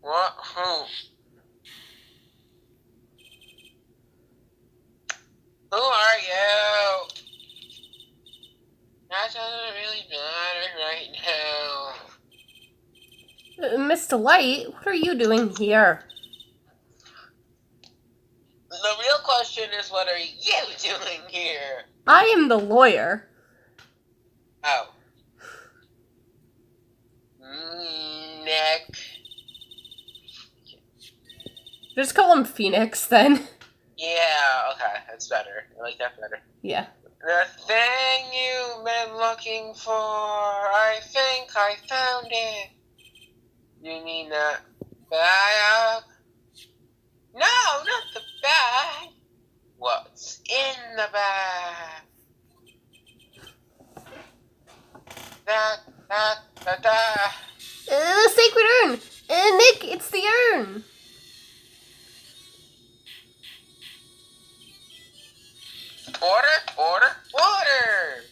What? Who? Who are you? That doesn't really matter right now. Mr. Light, what are you doing here? The real question is, what are you doing here? I am the lawyer. Oh. Nick. Just call him Phoenix, then. Yeah, okay, that's better. I like that better. Yeah. The thing you've been looking for, I think I found it. You mean that bag? No, not the bag. What's in the bag? The sacred urn! Nick, it's the urn! Order!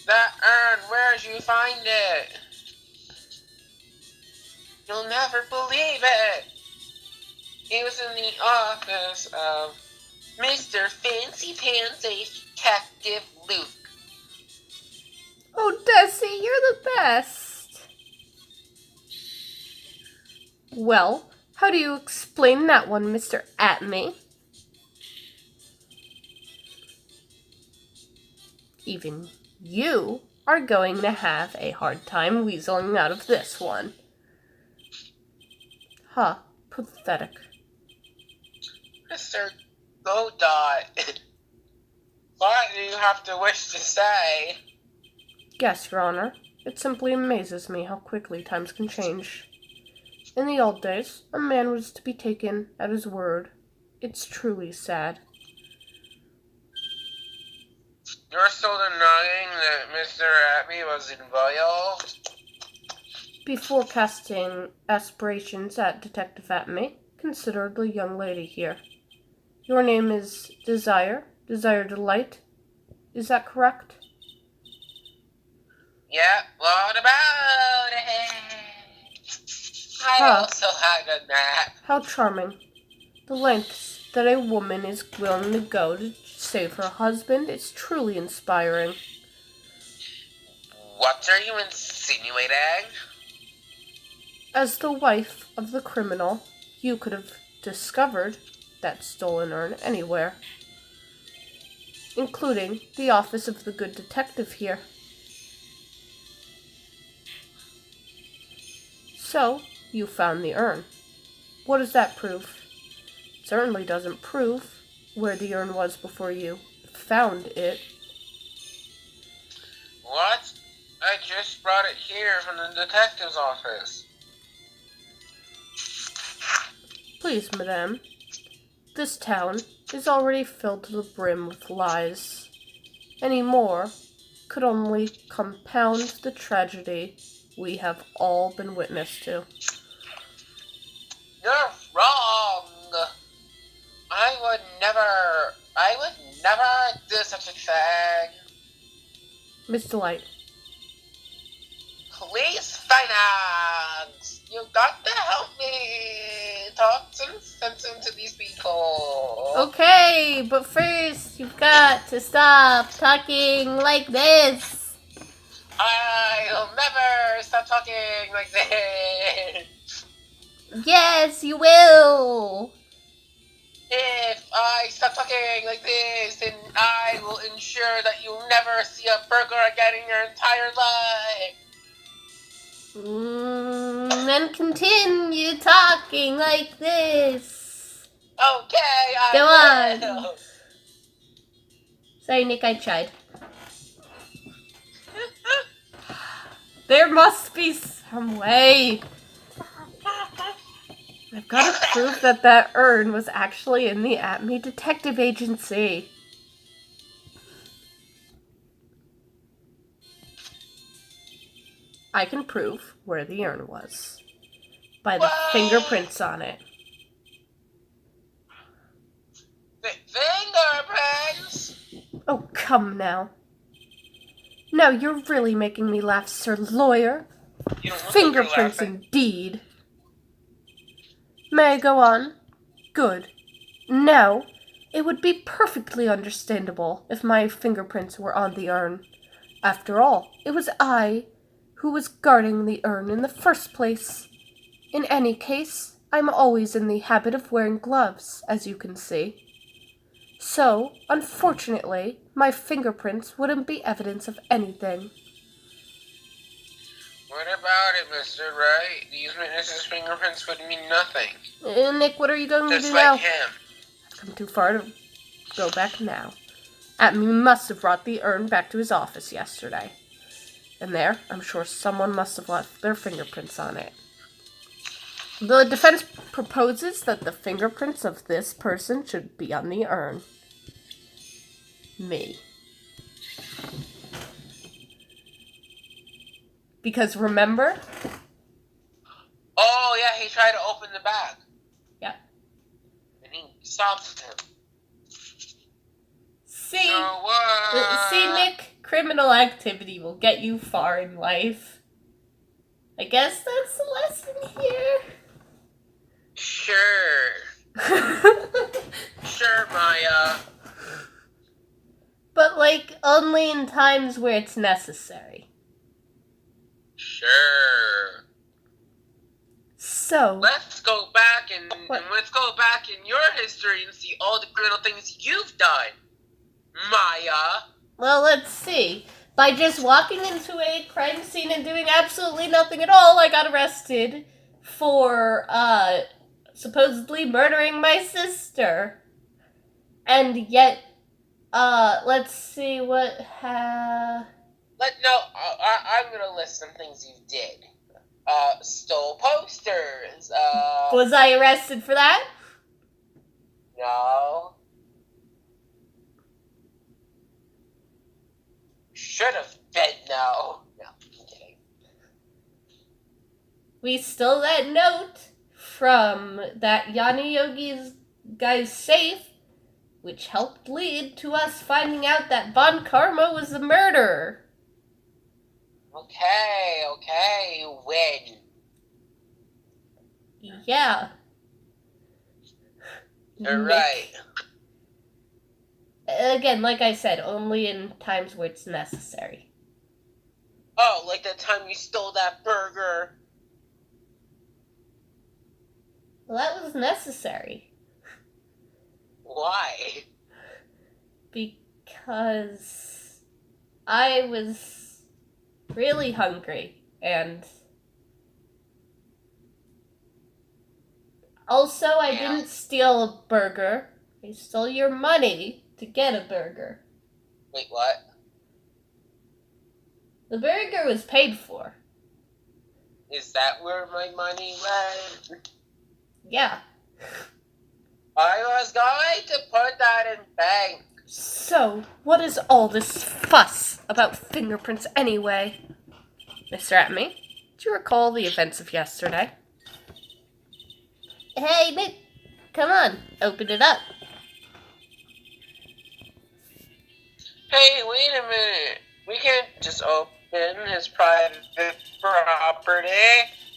That urn, where'd you find it? You'll never believe it! It was in the office of Mr. Fancy Pants Detective Luke. Oh, Desi, you're the best! Well, how do you explain that one, Mr. Atmey? Even you are going to have a hard time weaseling out of this one. Huh, pathetic. Mr. Godot, what do you have to wish to say? Yes, Your Honor. It simply amazes me how quickly times can change. In the old days, a man was to be taken at his word. It's truly sad. You're still denying that Mr. Atmey was involved? Before casting aspirations at Detective Atmey, consider the young lady here. Your name is Desiré? Desiré Delight? Is that correct? Yep, what about it? I also had a nap. How charming. The lengths that a woman is willing to go to save her husband is truly inspiring. What are you insinuating? As the wife of the criminal, you could have discovered that stolen urn anywhere, including the office of the good detective here. So, you found the urn. What does that prove? It certainly doesn't prove where the urn was before you found it. What? I just brought it here from the detective's office. Please, madame. This town is already filled to the brim with lies. Any more could only compound the tragedy we have all been witness to. You're wrong. I would never do such a thing. Mr. Light. Please, finance. You got to help me talk some sense into these people. Okay, but first you've got to stop talking like this. I'll never stop talking like this. Yes, you will. If I stop talking like this, then I will ensure that you'll never see a burger again in your entire life. Then continue talking like this. Okay, Go I on. will. Sorry, Nick, I tried. There must be some way. I've got to prove that urn was actually in the Atmey Detective Agency. I can prove where the urn was by the fingerprints on it. Fingerprints? Oh, come now. Now you're really making me laugh, Sir Lawyer. You don't look Fingerprints like you're laughing. indeed. May I go on? Good. Now, it would be perfectly understandable if my fingerprints were on the urn. After all, it was I who was guarding the urn in the first place. In any case, I'm always in the habit of wearing gloves, as you can see. So, unfortunately, my fingerprints wouldn't be evidence of anything. What about it, Mr. Wright? These witnesses' fingerprints would mean nothing. Nick, what are you going to Just do like now? him. I've come too far to go back now. Atmey must have brought the urn back to his office yesterday. And there, I'm sure someone must have left their fingerprints on it. The defense proposes that the fingerprints of this person should be on the urn. Me. Because remember? Oh, yeah, he tried to open the bag. Yeah. And he stopped him. See? So what? See, Nick? Criminal activity will get you far in life. I guess that's the lesson here. Sure. Sure, Maya. But, like, only in times where it's necessary. Sure. So... Let's go back and let's go back in your history and see all the criminal things you've done, Maya. Well, let's see. By just walking into a crime scene and doing absolutely nothing at all, I got arrested for, supposedly murdering my sister. And yet, let's see what I'm gonna list some things you did. Stole posters, Was I arrested for that? no. Should have been no. No, I'm kidding. We stole that note from that Yanni Yogi's guy's safe, which helped lead to us finding out that Von Karma was the murderer. Okay, you win. Yeah. You're Nick. right. Again, like I said, only in times where it's necessary. Oh, like the time you stole that burger. Well, that was necessary. Why? Because I was really hungry, and also I didn't steal a burger. I stole your money to get a burger. Wait, what? The burger was paid for. Is that where my money went? Yeah. I was going to put that in bank. So, what is all this fuss about fingerprints anyway? Mr. Atmey, do you recall the events of yesterday? Hey, Nick, come on, open it up. Hey, wait a minute. We can't just open his private property.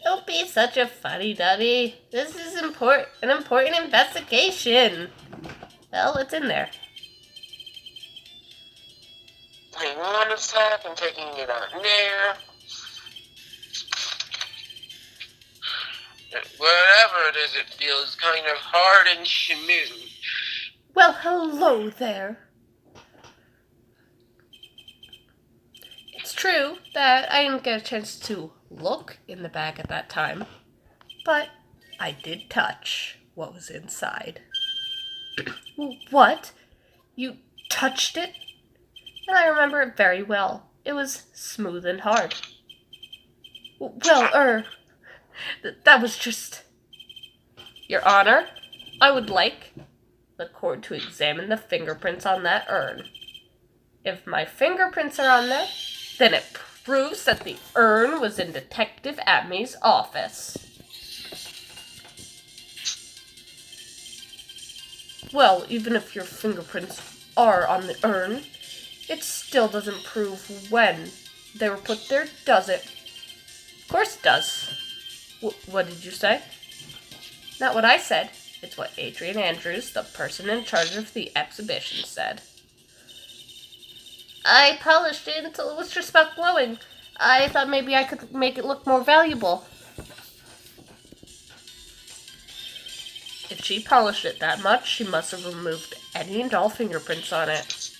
Don't be such a fuddy-duddy. This is an important investigation. Well, what's in there? Hang on a sec, I'm taking it out there. Whatever it is, it feels kind of hard and smooth. Well, hello there. It's true that I didn't get a chance to look in the bag at that time, but I did touch what was inside. What? You touched it? And I remember it very well. It was smooth and hard. Well, that was just... Your Honor, I would like the court to examine the fingerprints on that urn. If my fingerprints are on there, then it proves that the urn was in Detective Atmey's office. Well, even if your fingerprints are on the urn, it still doesn't prove when they were put there, does it? course it does. What did you say? Not what I said. It's what Adrian Andrews, the person in charge of the exhibition, said. I polished it until it was just about glowing. I thought maybe I could make it look more valuable. If she polished it that much, she must have removed any and all fingerprints on it.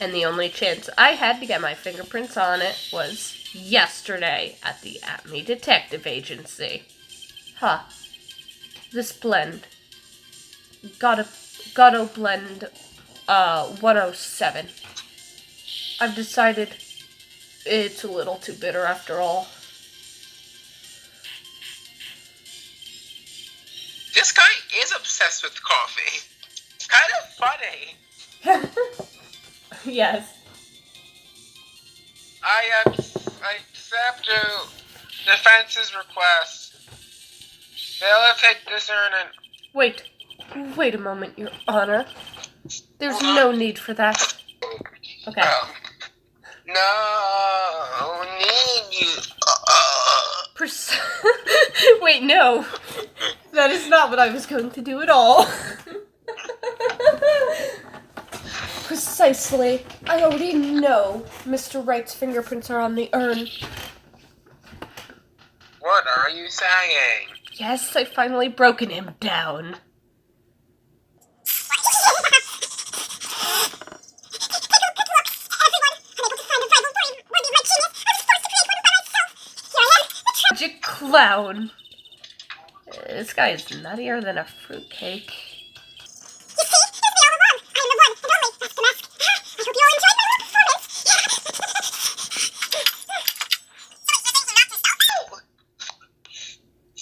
And the only chance I had to get my fingerprints on it was yesterday at the Atmey Detective Agency. Huh. This blend. Gotta blend 107. I've decided it's a little too bitter after all. This guy is obsessed with coffee. Kind of funny. Yes. I accept the defense's request. They'll take this earning. Wait a moment, Your Honor. There's no need for that. Okay. No need you. Wait, no. That is not what I was going to do at all. Precisely. I already know Mr. Wright's fingerprints are on the urn. What are you saying? Yes, I've finally broken him down. Magic clown. This guy is nuttier than a fruitcake.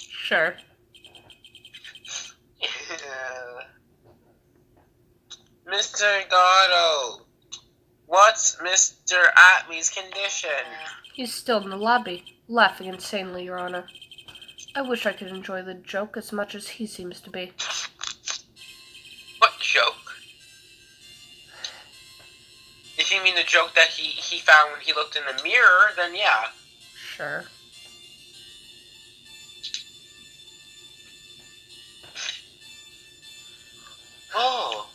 Sure. Mr. Gatto, what's Mr. Atmey's condition? He's still in the lobby, laughing insanely, Your Honor. I wish I could enjoy the joke as much as he seems to be. What joke? If you mean the joke that he found when he looked in the mirror, then yeah. Sure. Oh.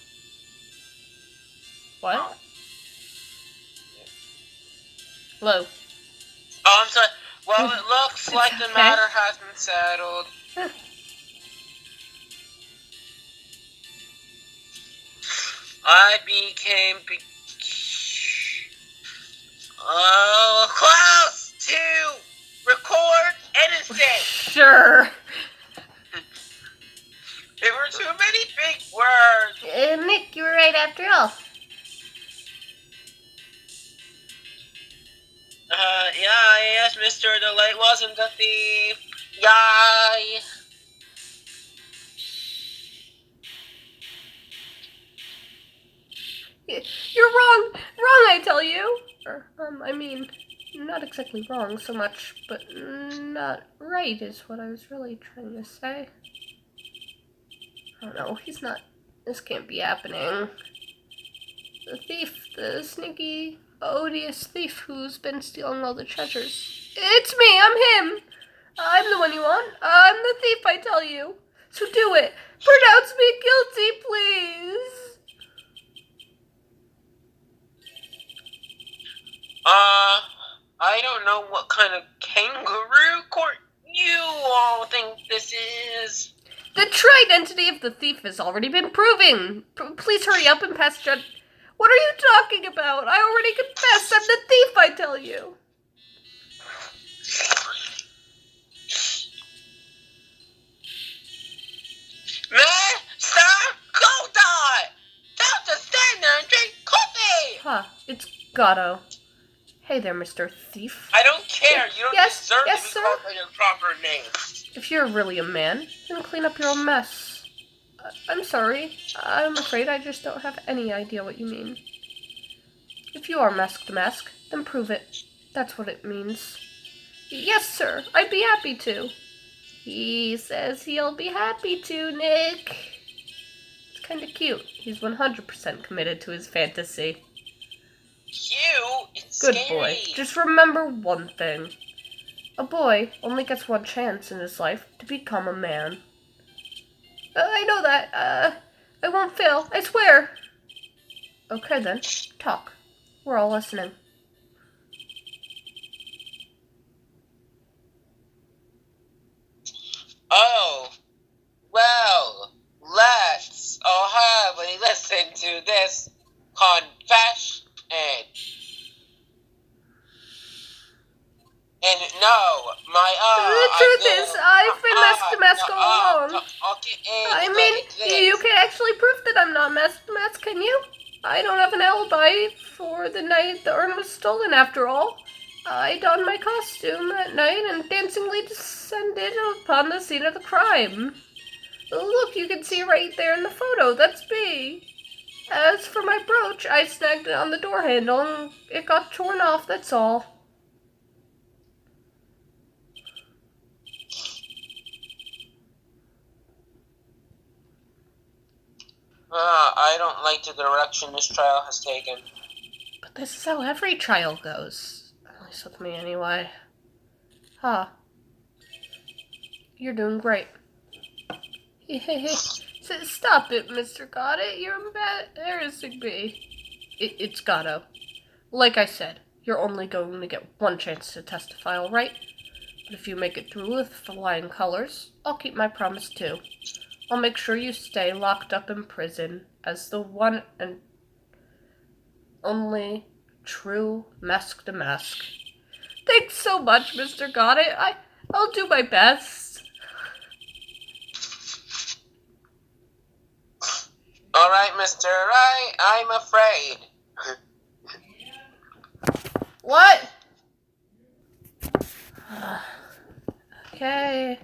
What? Hello. Oh, I'm sorry. Well, it looks like the matter has been settled. I became close to record innocent. Sure. There were too many big words. Nick, you were right after all. Yes, Mr. The Light wasn't a thief. Yay. You're wrong. Wrong, I tell you. Or, I mean, not exactly wrong so much, but not right is what I was really trying to say. I don't know, he's not... This can't be happening. The thief, the sneaky, odious thief who's been stealing all the treasures. It's me, I'm him! I'm the one you want. I'm the thief, I tell you. So do it. Pronounce me guilty, please. I don't know what kind of kangaroo court you all think this is. The true identity of the thief has already been proven. Please hurry up and pass judge. What are you talking about? I already confessed. I'm the thief, I tell you. Mr. Goldot! Don't just stand there and drink coffee! Huh, it's Gatto. Hey there, Mr. Thief. I don't care. You don't deserve to be called by your proper name. If you're really a man, then clean up your own mess. I'm sorry. I'm afraid I just don't have any idea what you mean. If you are Mask Demaske, then prove it. That's what it means. Yes, sir. I'd be happy to. He says he'll be happy to, Nick. It's kind of cute. He's 100% committed to his fantasy. It's Good scary. boy. Just remember one thing. A boy only gets one chance in his life to become a man. I know that. I won't fail, I swear. Okay then, talk. We're all listening. Oh, well, let's all have a listen to this confession. And no, The truth is, I've been Mask Demaske all along. I mean, you can actually prove that I'm not Mask Demaske, can you? I don't have an alibi for the night the urn was stolen, after all. I donned my costume that night and dancingly descended upon the scene of the crime. Look, you can see right there in the photo, that's me. As for my brooch, I snagged it on the door handle and it got torn off, that's all. I don't like the direction this trial has taken. But this is how every trial goes. At least with me, anyway. Huh. You're doing great. Stop it, Mr. Goddard. You're embarrassing me. It's Gatto. Like I said, you're only going to get one chance to testify, alright? But if you make it through with flying colors, I'll keep my promise too. I'll make sure you stay locked up in prison as the one and only true Mask Demaske. Thanks so much, Mr. Goddard. I'll do my best. Alright, Mr. Wright, I'm afraid. What? Okay.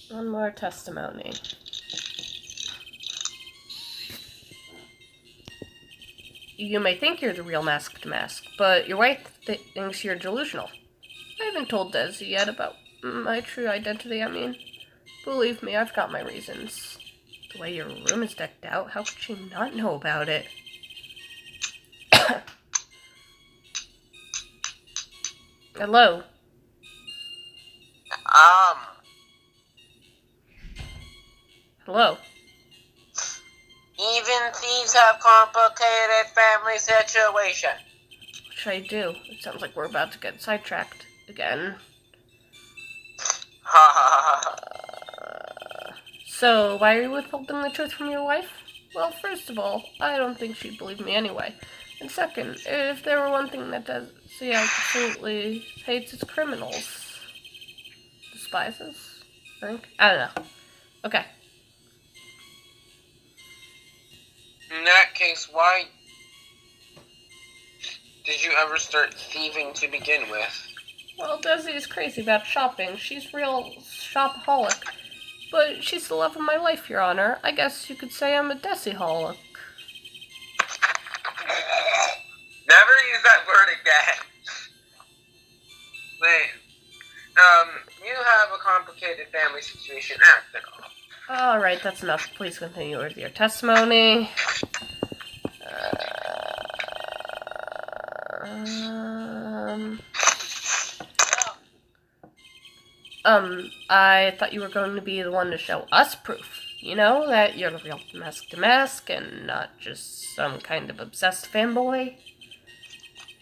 One more testimony. You may think you're the real Mask Demaske, but your wife thinks you're delusional. I haven't told Desi yet about my true identity, I mean. Believe me, I've got my reasons. The way your room is decked out, how could she not know about it? Hello? Hello? Even thieves have complicated family situation. What should I do? It sounds like we're about to get sidetracked again. So, why are you withholding the truth from your wife? Well, first of all, I don't think she'd believe me anyway. And second, if there were one thing that Desi absolutely hates, it's criminals. Despises? I think? I don't know. Okay. In that case, why did you ever start thieving to begin with? Well, Desi is crazy about shopping. She's real shopaholic. But she's the love of my life, Your Honor. I guess you could say I'm a Desi-holic. Never use that word again. Wait. You have a complicated family situation after all. Alright, that's enough. Please continue with your testimony. I thought you were going to be the one to show us proof. You know, that you're the real Mask Demaske and not just some kind of obsessed fanboy.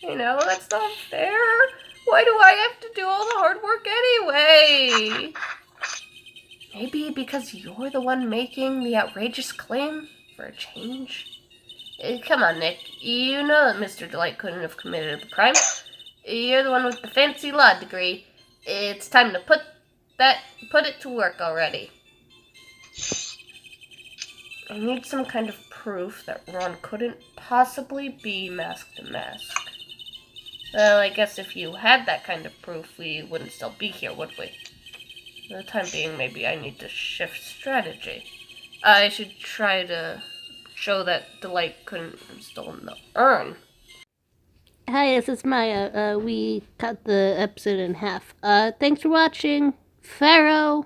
You know, that's not fair. Why do I have to do all the hard work anyway? Maybe because you're the one making the outrageous claim for a change? Come on, Nick. You know that Mr. Delight couldn't have committed the crime. You're the one with the fancy law degree. It's time to put it to work already. I need some kind of proof that Ron couldn't possibly be Mask Demaske. Well, I guess if you had that kind of proof, we wouldn't still be here, would we? For the time being, maybe I need to shift strategy. I should try to show that Delight couldn't have stolen the urn. Hi, this is Maya. We cut the episode in half. Thanks for watching. Farewell.